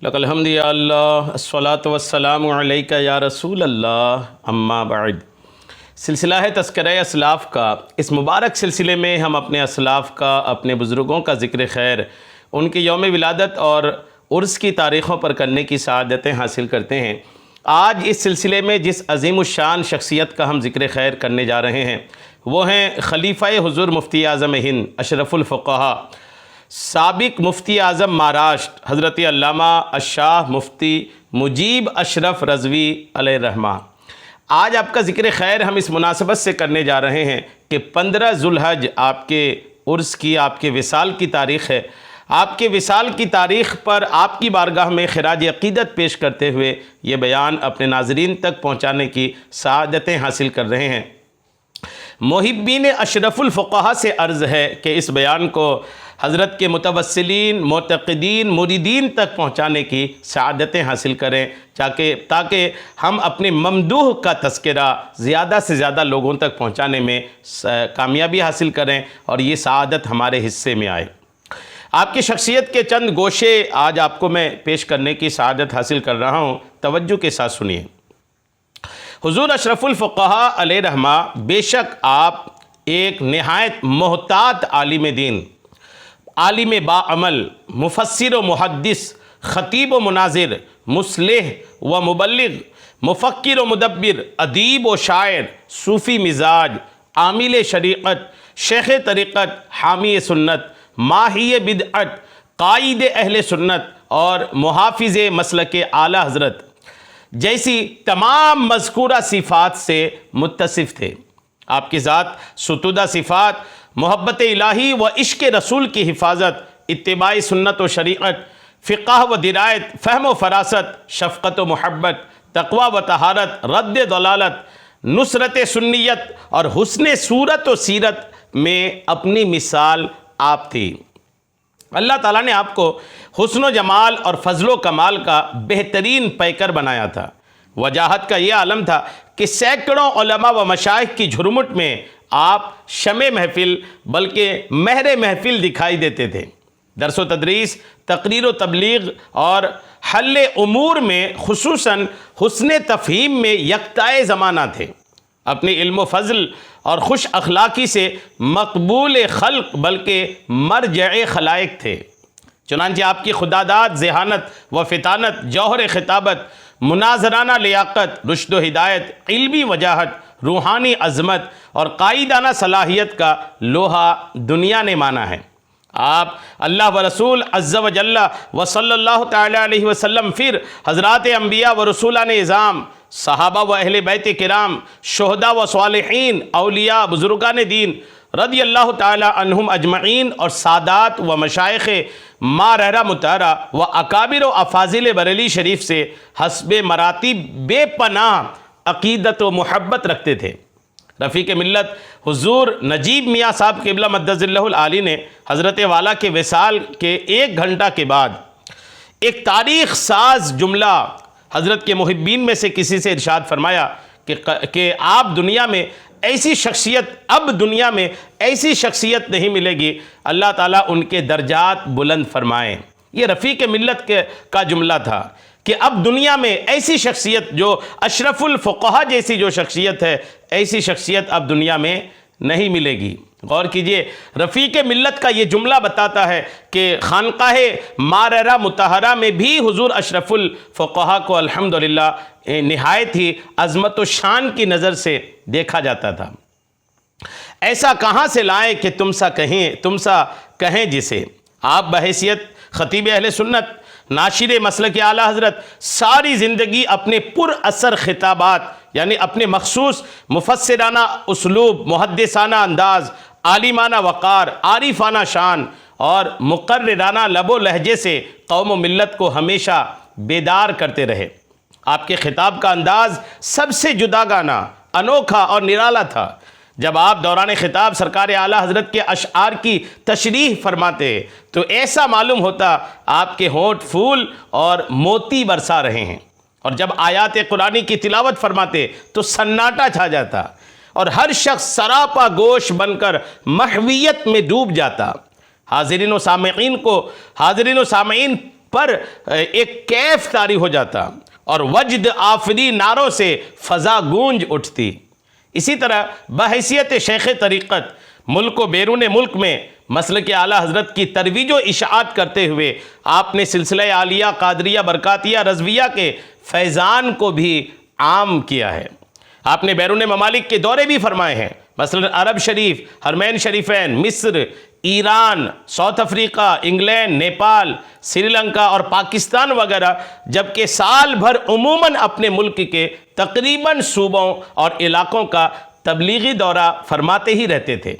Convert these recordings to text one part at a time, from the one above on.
لک الحمد یا اللہ الصلاۃ والسلام علیک یا رسول اللہ اما بعد۔ سلسلہ ہے تذکرہ اسلاف کا۔ اس مبارک سلسلے میں ہم اپنے اسلاف کا، اپنے بزرگوں کا ذکر خیر، ان کے یوم ولادت اور عرس کی تاریخوں پر کرنے کی سعادتیں حاصل کرتے ہیں۔ آج اس سلسلے میں جس عظیم الشان شخصیت کا ہم ذکر خیر کرنے جا رہے ہیں وہ ہیں خلیفہ حضور مفتی اعظم ہند اشرف الفقہا، سابق مفتی اعظم مہاراشٹر حضرت علامہ الشاہ مفتی مجیب اشرف رضوی علیہ الرحمہ۔ آج آپ کا ذکر خیر ہم اس مناسبت سے کرنے جا رہے ہیں کہ 15 ذوالحج آپ کے عرس کی، آپ کے وصال کی تاریخ ہے۔ آپ کے وصال کی تاریخ پر آپ کی بارگاہ میں خراج عقیدت پیش کرتے ہوئے یہ بیان اپنے ناظرین تک پہنچانے کی سعادتیں حاصل کر رہے ہیں۔ محبین اشرف الفقہا سے عرض ہے کہ اس بیان کو حضرت کے متوسلین، معتقدین، مریدین تک پہنچانے کی سعادتیں حاصل کریں تاکہ ہم اپنے ممدوح کا تذکرہ زیادہ سے زیادہ لوگوں تک پہنچانے میں کامیابی حاصل کریں اور یہ سعادت ہمارے حصے میں آئے۔ آپ کی شخصیت کے چند گوشے آج آپ کو میں پیش کرنے کی سعادت حاصل کر رہا ہوں، توجہ کے ساتھ سنیے۔ حضور اشرف الفقہا علیہ رحمہ، بے شک آپ ایک نہایت محتاط عالم دین، عالم با عمل، مفسر و محدث، خطیب و مناظر، مصلح و مبلغ، مفکر و مدبر، ادیب و شاعر، صوفی مزاج، عامل شریعت، شیخ طریقت، حامی سنت، ماہی بدعت، قائد اہل سنت اور محافظ مسلک اعلیٰ حضرت جیسی تمام مذکورہ صفات سے متصف تھے۔ آپ کی ذات ستودہ صفات، محبت الہی و عشق رسول کی حفاظت، اتباع سنت و شریعت، فقہ و درایت، فہم و فراست، شفقت و محبت، تقوی و طہارت، رد ضلالت، نصرت سنیت اور حسن صورت و سیرت میں اپنی مثال آپ تھی۔ اللہ تعالیٰ نے آپ کو حسن و جمال اور فضل و کمال کا بہترین پیکر بنایا تھا۔ وجاہت کا یہ عالم تھا کہ سینکڑوں علماء و مشائخ کی جھرمٹ میں آپ شمع محفل بلکہ مہر محفل دکھائی دیتے تھے۔ درس و تدریس، تقریر و تبلیغ اور حل امور میں خصوصاً حسن تفہیم میں یکتائے زمانہ تھے۔ اپنے علم و فضل اور خوش اخلاقی سے مقبول خلق بلکہ مرجع خلائق تھے۔ چنانچہ آپ کی خداداد ذہانت و فطانت، جوہر خطابت، مناظرانہ لیاقت، رشد و ہدایت، علمی وجاہت، روحانی عظمت اور قائدانہ صلاحیت کا لوہا دنیا نے مانا ہے۔ آپ اللہ و رسول عز و جل و صلی اللہ تعالیٰ علیہ وسلم، پھر حضرات انبیاء و رسولان اعظام، صحابہ و اہل بیت کرام، شہداء و صالحین، اولیاء، بزرگان دین رضی اللہ تعالیٰ عنہم اجمعین اور سادات و مشائخ مارحہ مطہرہ و اکابر و افاضل بریلی شریف سے حسب مراتب بے پناہ عقیدت و محبت رکھتے تھے۔ رفیق ملت حضور نجیب میاں صاحب قبلہ مدظ اللہ العالی نے حضرت والا کے وصال کے 1 گھنٹہ کے بعد ایک تاریخ ساز جملہ حضرت کے محبین میں سے کسی سے ارشاد فرمایا کہ آپ دنیا میں ایسی شخصیت، اب دنیا میں ایسی شخصیت نہیں ملے گی، اللہ تعالیٰ ان کے درجات بلند فرمائیں۔ یہ رفیق ملت کا جملہ تھا کہ اب دنیا میں ایسی شخصیت جو اشرف الفقہا جیسی جو شخصیت ہے، ایسی شخصیت اب دنیا میں نہیں ملے گی۔ غور کیجئے، رفیق ملت کا یہ جملہ بتاتا ہے کہ خانقاہ مارحہ مطہرہ میں بھی حضور اشرف الفقہا کو الحمدللہ نہایت ہی عظمت و شان کی نظر سے دیکھا جاتا تھا۔ ایسا کہاں سے لائیں کہ تم سا کہیں جسے۔ آپ بحیثیت خطیب اہل سنت، ناشر مسلک اعلیٰ حضرت، ساری زندگی اپنے پر اثر خطابات یعنی اپنے مخصوص مفسرانہ اسلوب، محدثانہ انداز، عالمانہ وقار، عارفانہ شان اور مقررانہ لب و لہجے سے قوم و ملت کو ہمیشہ بیدار کرتے رہے۔ آپ کے خطاب کا انداز سب سے جداگانہ، انوکھا اور نرالا تھا۔ جب آپ دوران خطاب سرکار اعلیٰ حضرت کے اشعار کی تشریح فرماتے تو ایسا معلوم ہوتا آپ کے ہونٹ پھول اور موتی برسا رہے ہیں، اور جب آیات قرآنی کی تلاوت فرماتے تو سناٹا چھا جاتا اور ہر شخص سراپا گوش بن کر محویت میں ڈوب جاتا۔ حاضرین و سامعین پر ایک کیف طاری ہو جاتا اور وجد آفری نعروں سے فضا گونج اٹھتی۔ اسی طرح بحیثیت شیخ طریقت ملک و بیرون ملک میں مسلک اعلیٰ حضرت کی ترویج و اشاعت کرتے ہوئے آپ نے سلسلہ عالیہ، قادریہ، برکاتیہ، رضویہ کے فیضان کو بھی عام کیا ہے۔ آپ نے بیرون ممالک کے دورے بھی فرمائے ہیں، مثلا عرب شریف، حرمین شریفین، مصر، Iran, south Africa, England, Nepal, Sri Lanka اور پاکستان وغیرہ، جبکہ سال بھر عموماً اپنے ملک کے تقریباً صوبوں اور علاقوں کا تبلیغی دورہ فرماتے ہی رہتے تھے۔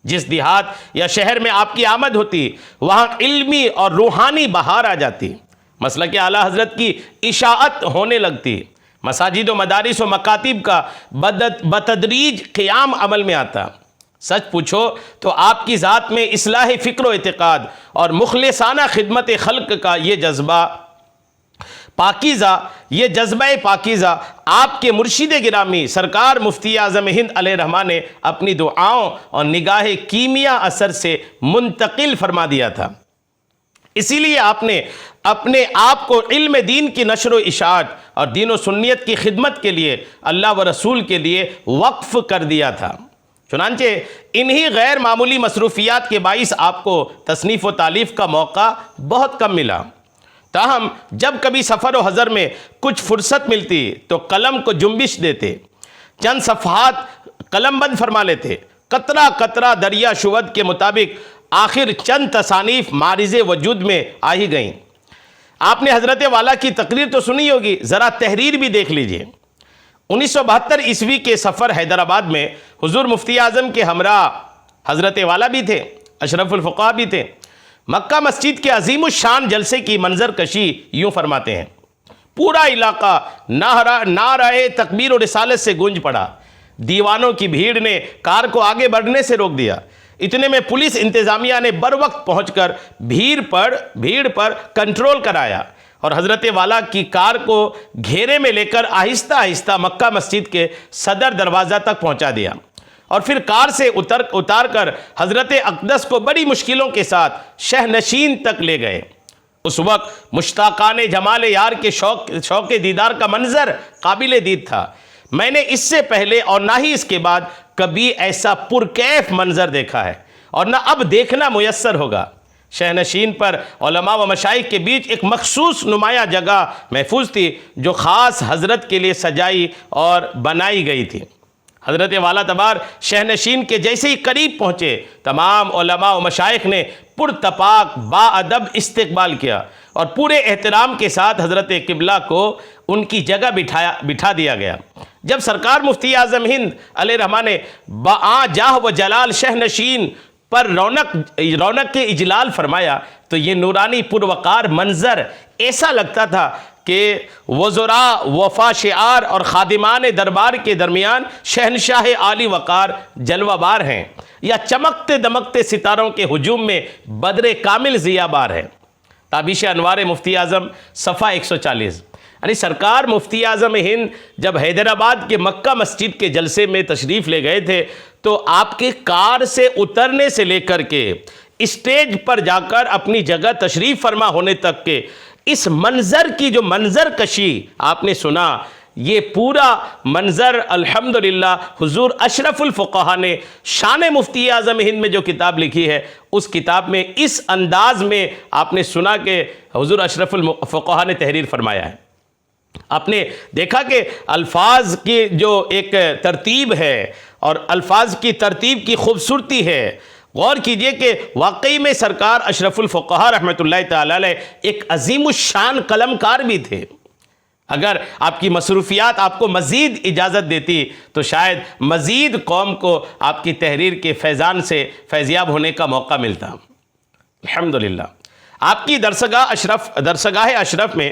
جس دیہات یا شہر میں آپ کی آمد ہوتی وہاں علمی اور روحانی بہار آ جاتی، مسلک اعلیٰ حضرت کی اشاعت ہونے لگتی، مساجد و مدارس و مکاتب کا بتدریج قیام عمل میں آتا۔ سچ پوچھو تو آپ کی ذات میں اصلاح فکر و اعتقاد اور مخلصانہ خدمت خلق کا یہ جذبہ پاکیزہ آپ کے مرشد گرامی سرکار مفتی اعظم ہند علیہ الرحمہ نے اپنی دعاؤں اور نگاہ کیمیا اثر سے منتقل فرما دیا تھا۔ اسی لیے آپ نے اپنے آپ کو علم دین کی نشر و اشاعت اور دین و سنیت کی خدمت کے لیے اللہ و رسول کے لیے وقف کر دیا تھا۔ چنانچہ انہی غیر معمولی مصروفیات کے باعث آپ کو تصنیف و تالیف کا موقع بہت کم ملا۔ تاہم جب کبھی سفر و حضر میں کچھ فرصت ملتی تو قلم کو جنبش دیتے، چند صفحات قلم بند فرما لیتے۔ قطرہ قطرہ دریا شود کے مطابق آخر چند تصانیف معرض وجود میں آ ہی گئیں۔ آپ نے حضرت والا کی تقریر تو سنی ہوگی، ذرا تحریر بھی دیکھ لیجئے۔ 1972 عیسوی کے سفر حیدرآباد میں حضور مفتی اعظم کے ہمراہ حضرت والا بھی تھے، اشرف الفقہاء بھی تھے۔ مکہ مسجد کے عظیم الشان جلسے کی منظر کشی یوں فرماتے ہیں، پورا علاقہ نعرہ تکبیر و رسالت سے گونج پڑا۔ دیوانوں کی بھیڑ نے کار کو آگے بڑھنے سے روک دیا۔ اتنے میں پولیس انتظامیہ نے بر وقت پہنچ کر بھیڑ پر کنٹرول کرایا اور حضرت والا کی کار کو گھیرے میں لے کر آہستہ آہستہ مکہ مسجد کے صدر دروازہ تک پہنچا دیا اور پھر کار سے اتار کر حضرت اقدس کو بڑی مشکلوں کے ساتھ شہ نشین تک لے گئے۔ اس وقت مشتاقان جمال یار کے شوق دیدار کا منظر قابل دید تھا۔ میں نے اس سے پہلے اور نہ ہی اس کے بعد کبھی ایسا پرکیف منظر دیکھا ہے اور نہ اب دیکھنا میسر ہوگا۔ شہ نشین پر علماء و مشائخ کے بیچ ایک مخصوص نمایاں جگہ محفوظ تھی جو خاص حضرت کے لیے سجائی اور بنائی گئی تھی۔ حضرت والا تبار شہ نشین کے جیسے ہی قریب پہنچے، تمام علماء و مشائخ نے پرتپاک با ادب استقبال کیا اور پورے احترام کے ساتھ حضرت قبلہ کو ان کی جگہ بٹھا دیا گیا۔ جب سرکار مفتی اعظم ہند علیہ الرحمہ نے جاہ و جلال شہ نشین پر رونق کے اجلال فرمایا تو یہ نورانی پروقار منظر ایسا لگتا تھا کہ وزراء، وفا شعار اور خادمان دربار کے درمیان شہنشاہ عالی وقار جلوہ بار ہیں یا چمکتے دمکتے ستاروں کے ہجوم میں بدر کامل ضیاء بار ہے۔ تابیش انوار مفتی اعظم صفحہ 140۔ یعنی سرکار مفتی اعظم ہند جب حیدرآباد کے مکہ مسجد کے جلسے میں تشریف لے گئے تھے تو آپ کے کار سے اترنے سے لے کر کے اسٹیج پر جا کر اپنی جگہ تشریف فرما ہونے تک کے اس منظر کی جو منظر کشی آپ نے سنا، یہ پورا منظر الحمدللہ حضور اشرف الفقہاء نے شان مفتی اعظم ہند میں جو کتاب لکھی ہے اس کتاب میں اس انداز میں آپ نے سنا کہ حضور اشرف الفقہاء نے تحریر فرمایا ہے۔ آپ نے دیکھا کہ الفاظ کی جو ایک ترتیب ہے اور الفاظ کی ترتیب کی خوبصورتی ہے، غور کیجئے کہ واقعی میں سرکار اشرف الفقہاء رحمۃ اللہ تعالی علیہ ایک عظیم الشان قلم کار بھی تھے۔ اگر آپ کی مصروفیات آپ کو مزید اجازت دیتی تو شاید مزید قوم کو آپ کی تحریر کے فیضان سے فیضیاب ہونے کا موقع ملتا۔ الحمدللہ آپ کی درسگاہ اشرف میں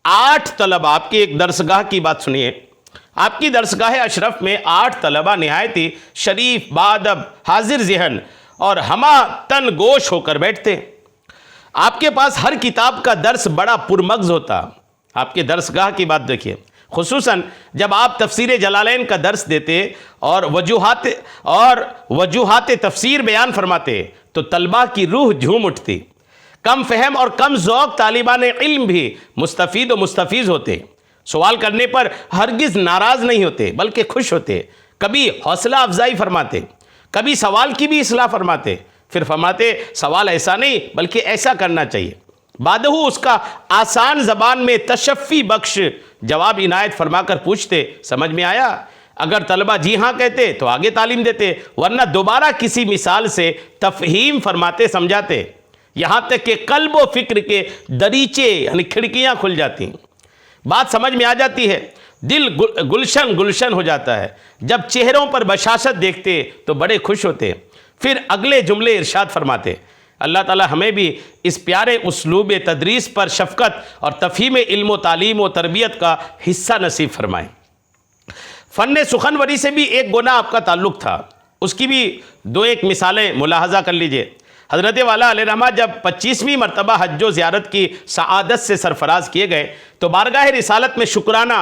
8 طلبہ، آپ کی ایک درسگاہ کی بات سنیے، آپ کی درسگاہ اشرف میں 8 طلبہ نہایت ہی شریف، باادب، حاضر ذہن اور ہمہ تن گوش ہو کر بیٹھتے۔ آپ کے پاس ہر کتاب کا درس بڑا پرمغز ہوتا۔ آپ کے درسگاہ کی بات دیکھیے، خصوصاً جب آپ تفسیر جلالین کا درس دیتے اور وجوہات تفسیر بیان فرماتے تو طلبہ کی روح جھوم اٹھتی۔ کم فہم اور کم ذوق طالبان علم بھی مستفید و مستفیض ہوتے، سوال کرنے پر ہرگز ناراض نہیں ہوتے بلکہ خوش ہوتے، کبھی حوصلہ افزائی فرماتے، کبھی سوال کی بھی اصلاح فرماتے، پھر فرماتے سوال ایسا نہیں بلکہ ایسا کرنا چاہیے، بعدہ اس کا آسان زبان میں تشفی بخش جواب عنایت فرما کر پوچھتے سمجھ میں آیا؟ اگر طلبہ جی ہاں کہتے تو آگے تعلیم دیتے، ورنہ دوبارہ کسی مثال سے تفہیم فرماتے سمجھاتے، یہاں تک کہ قلب و فکر کے دریچے یعنی کھڑکیاں کھل جاتی ہیں، بات سمجھ میں آ جاتی ہے، دل گلشن گلشن ہو جاتا ہے، جب چہروں پر بشاشت دیکھتے تو بڑے خوش ہوتے، پھر اگلے جملے ارشاد فرماتے۔ اللہ تعالی ہمیں بھی اس پیارے اسلوب تدریس پر شفقت اور تفہیم علم و تعلیم و تربیت کا حصہ نصیب فرمائیں۔ فن سخنوری سے بھی ایک گنا آپ کا تعلق تھا، اس کی بھی دو ایک مثالیں ملاحظہ کر لیجئے۔ حضرت والا علیہ رحمہ جب 25ویں مرتبہ حج و زیارت کی سعادت سے سرفراز کیے گئے تو بارگاہ رسالت میں شکرانہ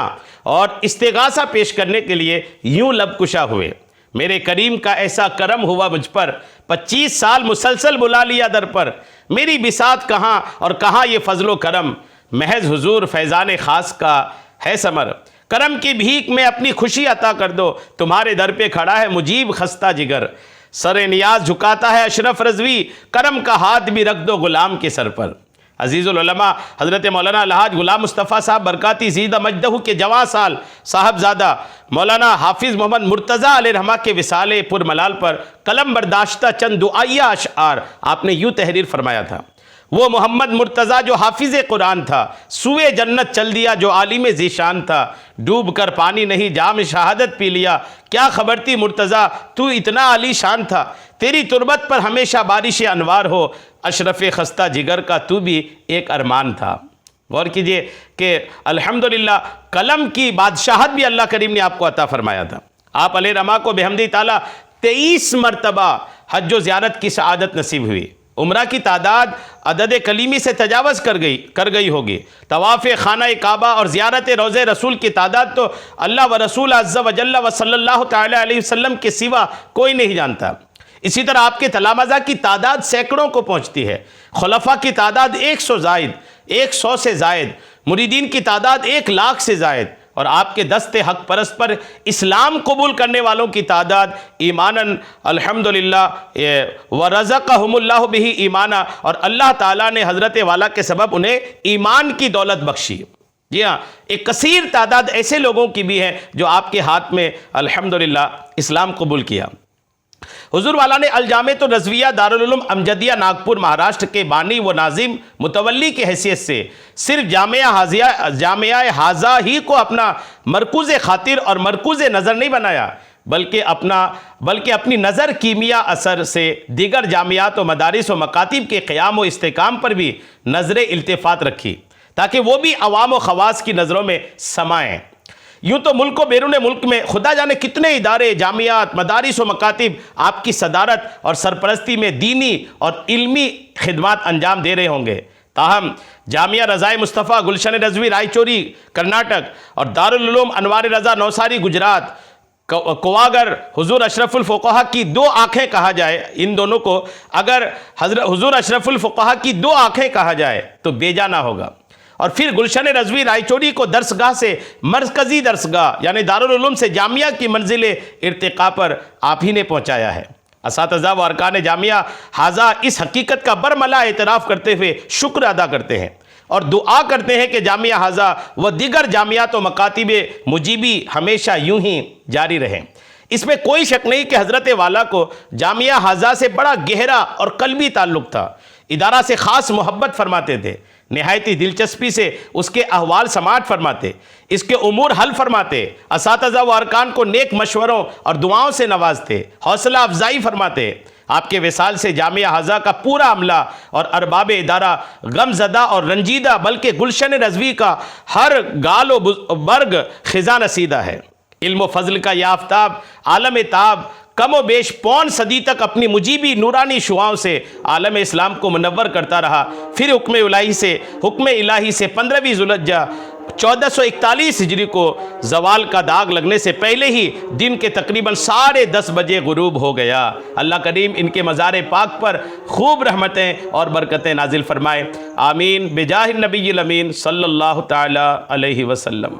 اور استغاثہ پیش کرنے کے لیے یوں لب کشا ہوئے، میرے کریم کا ایسا کرم ہوا مجھ پر، 25 سال مسلسل بلا لیا در پر، میری بساط کہاں اور کہاں یہ فضل و کرم، محض حضور فیضان خاص کا ہے ثمر، کرم کی بھیک میں اپنی خوشی عطا کر دو، تمہارے در پہ کھڑا ہے مجیب خستہ جگر، سر نیاز جھکاتا ہے اشرف رضوی، کرم کا ہاتھ بھی رکھ دو غلام کے سر پر۔ عزیز العلماء حضرت مولانا الحاج غلام مصطفیٰ صاحب برکاتی زیدہ مجدہ کے جواں سال صاحبزادہ مولانا حافظ محمد مرتضیٰ علیہ رحمہ کے وصال پر ملال پر قلم برداشتہ چند دعائیہ اشعار آپ نے یوں تحریر فرمایا تھا: وہ محمد مرتضیٰ جو حافظ قرآن تھا، سوئے جنت چل دیا جو عالم ذیشان تھا، ڈوب کر پانی نہیں جام شہادت پی لیا، کیا خبر تھی مرتضیٰ تو اتنا عالی شان تھا، تیری تربت پر ہمیشہ بارش انوار ہو، اشرف خستہ جگر کا تو بھی ایک ارمان تھا۔ غور کیجئے کہ الحمدللہ قلم کی بادشاہت بھی اللہ کریم نے آپ کو عطا فرمایا تھا۔ آپ علیہ رحمہ کو بحمد تعالیٰ 23 مرتبہ حج و زیارت کی سعادت نصیب ہوئی، عمرہ کی تعداد عدد کلیمی سے تجاوز کر گئی ہوگی، طواف خانہ کعبہ اور زیارت روضہ رسول کی تعداد تو اللہ و رسول عز و جل و صلی اللہ تعالی علیہ وسلم کے سوا کوئی نہیں جانتا۔ اسی طرح آپ کے تلامذہ کی تعداد سینکڑوں کو پہنچتی ہے، خلفاء کی تعداد 100 سے زائد، مریدین کی تعداد 1,00,000 سے زائد، اور آپ کے دست حق پرست پر اسلام قبول کرنے والوں کی تعداد ایماناً الحمدللہ ورزقہم اللہ بہ ایمانا، اور اللہ تعالیٰ نے حضرت والا کے سبب انہیں ایمان کی دولت بخشی۔ جی ہاں، ایک کثیر تعداد ایسے لوگوں کی بھی ہے جو آپ کے ہاتھ میں الحمدللہ اسلام قبول کیا۔ حضور والا نے الجامعۃ الرضویہ دارالعلوم امجدیہ ناگپور مہاراشٹر کے بانی و ناظم متولی کی حیثیت سے صرف جامعہ حاضہ ہی کو اپنا مرکوز خاطر اور مرکوز نظر نہیں بنایا، بلکہ اپنی نظر کیمیا اثر سے دیگر جامعات و مدارس و مکاتب کے قیام و استحکام پر بھی نظر التفات رکھی تاکہ وہ بھی عوام و خواص کی نظروں میں سمائیں۔ یوں تو ملک و بیرون ملک میں خدا جانے کتنے ادارے، جامعات، مدارس و مکاتب آپ کی صدارت اور سرپرستی میں دینی اور علمی خدمات انجام دے رہے ہوں گے، تاہم جامعہ رضائے مصطفیٰ گلشن رضوی رائے چوری کرناٹک اور دارالعلوم انوار رضا نوساری گجرات کواگر حضور اشرف الفقہا کی 2 آنکھیں کہا جائے، ان دونوں کو اگر حضور اشرف الفقہا کی 2 آنکھیں کہا جائے تو بے جا نہ ہوگا۔ اور پھر گلشن رضوی رائے چوری کو درسگاہ سے مرکزی درسگاہ یعنی دارالعلوم سے جامعہ کی منزل ارتقاء پر آپ ہی نے پہنچایا ہے۔ اساتذہ و ارکان جامعہ حاضہ اس حقیقت کا برملا اعتراف کرتے ہوئے شکر ادا کرتے ہیں اور دعا کرتے ہیں کہ جامعہ حاضہ و دیگر جامعات و مکاتب مجیبی ہمیشہ یوں ہی جاری رہیں۔ اس میں کوئی شک نہیں کہ حضرت والا کو جامعہ حاضہ سے بڑا گہرا اور قلبی تعلق تھا، ادارہ سے خاص محبت فرماتے تھے، نہایتی دلچسپی سے اس کے احوال سماعت فرماتے، اس کے امور حل فرماتے، اساتذہ و ارکان کو نیک مشوروں اور دعاؤں سے نوازتے، حوصلہ افزائی فرماتے۔ آپ کے وصال سے جامعہ حاضہ کا پورا عملہ اور ارباب ادارہ غم زدہ اور رنجیدہ، بلکہ گلشن رضوی کا ہر گال و برگ خزاں رسیدہ ہے۔ علم و فضل کا یہ آفتاب عالم تاب کم و بیش پون صدی تک اپنی مجیبی نورانی شعاؤں سے عالم اسلام کو منور کرتا رہا۔ پھر حکم الہی سے 15ویں ذوالحجہ 1441 ہجری کو زوال کا داغ لگنے سے پہلے ہی دن کے تقریباً 10:30 بجے غروب ہو گیا۔ اللہ کریم ان کے مزار پاک پر خوب رحمتیں اور برکتیں نازل فرمائے، آمین بجاہ النبی الامین صلی اللہ تعالی علیہ وسلم۔